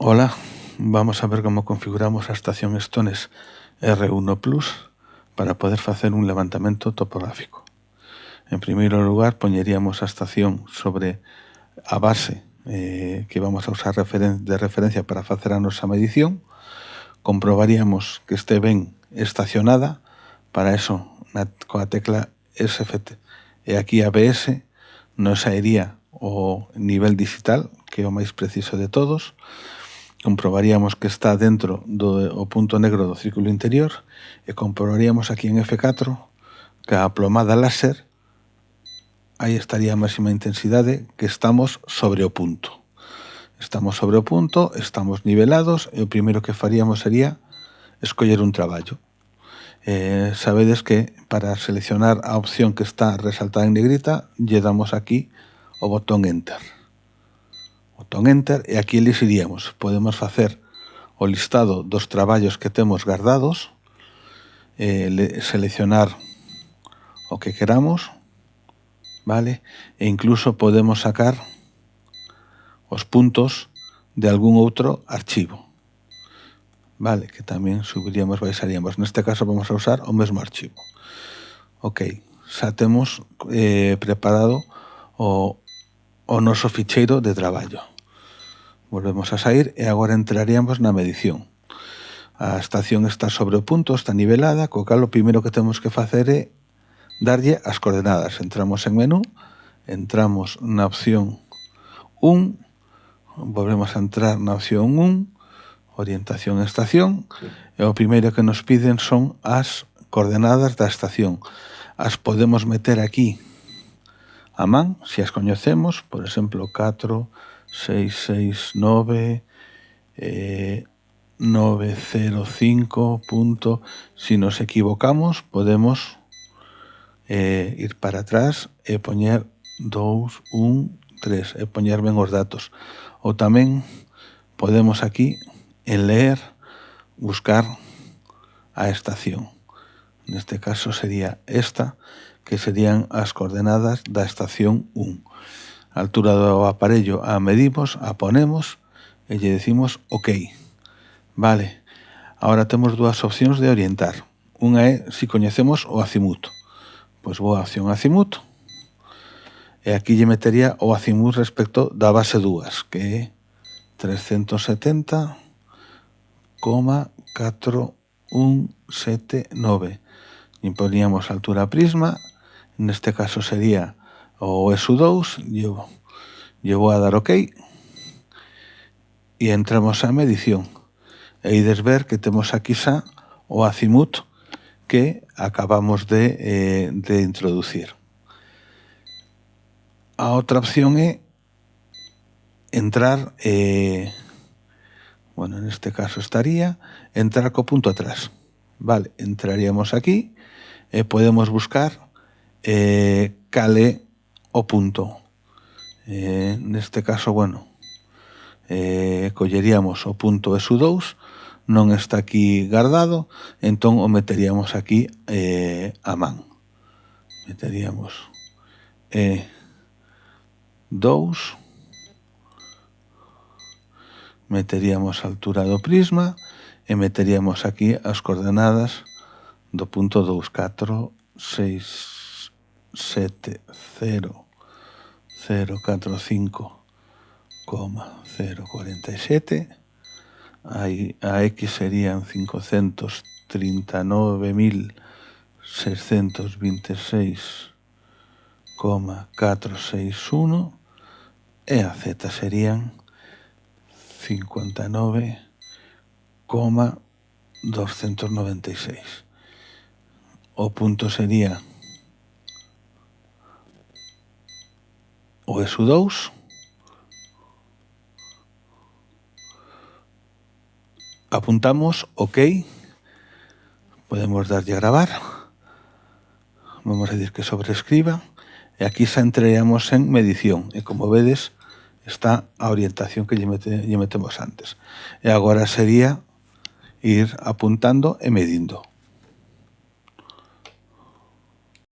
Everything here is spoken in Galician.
Hola, vamos a ver cómo configuramos a estación Stones R1 Plus para poder facer un levantamento topográfico. En primeiro lugar, poñeríamos a estación sobre a base que vamos a usar de referencia para facer a nosa medición. Comprobaríamos que este ben estacionada. Para eso, coa tecla SFT e aquí ABS nos saería o nivel digital, que é o máis preciso de todos. Comprobaríamos que está dentro do punto negro do círculo interior e comprobaríamos aquí en F4 que a plomada láser, aí estaría a máxima intensidade, que estamos sobre o punto. Estamos sobre o punto, estamos nivelados e o primeiro que faríamos sería escoller un traballo. Sabedes que para seleccionar a opción que está resaltada en negrita lle damos aquí o botón Enter. Botón Enter e aquí elixiríamos. Podemos facer o listado dos traballos que temos guardados, seleccionar o que queramos, vale? E incluso podemos sacar os puntos de algún outro archivo, vale? Que tamén subiríamos, baixaríamos. Neste caso vamos a usar o mesmo archivo. Ok, xa temos preparado o noso ficheiro de traballo. Volvemos a sair e agora entraríamos na medición. A estación está sobre o punto, está nivelada, co cal o primeiro que temos que facer é darlle as coordenadas. Entramos en menú, entramos na opción 1, volvemos a entrar na opción 1, orientación a estación, e o primeiro que nos piden son as coordenadas da estación. As podemos meter aquí a man, se as coñecemos, por exemplo, 4, 6, 6, 9, 905 punto. Si nos equivocamos, podemos ir para atrás e poñer 2, 1, 3 e poñer ben os datos. Ou tamén podemos aquí, en leer, buscar a estación. Neste caso sería esta, que serían as coordenadas da estación 1. A altura do aparello a medimos, a ponemos e lle decimos OK. Vale, agora temos dúas opcións de orientar. Unha é se coñecemos o azimuth. Pois vou a opción azimuth e aquí lle metería o azimuth respecto da base 2, que é 370,4179. E poníamos a altura prisma, neste caso sería o ESU2, lle vou a dar OK e entramos a medición. E ides ver que temos aquí xa o azimuth que acabamos de introducir. A outra opción é entrar, neste caso estaría entrar co punto atrás. Vale, entraríamos aquí e podemos buscar cal é o punto. Neste caso, colleríamos o punto ESU2, non está aquí guardado, entón o meteríamos aquí a man. Meteríamos E2, meteríamos a altura do prisma e meteríamos aquí as coordenadas do punto 2, 4, 6, 7, 0, 0, 4, 5,047. Aí a X serían 539.626,461 e a Z serían 59,296. O punto sería o ESU2, apuntamos OK, podemos darlle a gravar, vamos a decir que sobrescriba e aquí xa entraríamos en medición e como vedes está a orientación que lle metemos antes. E agora sería ir apuntando e medindo.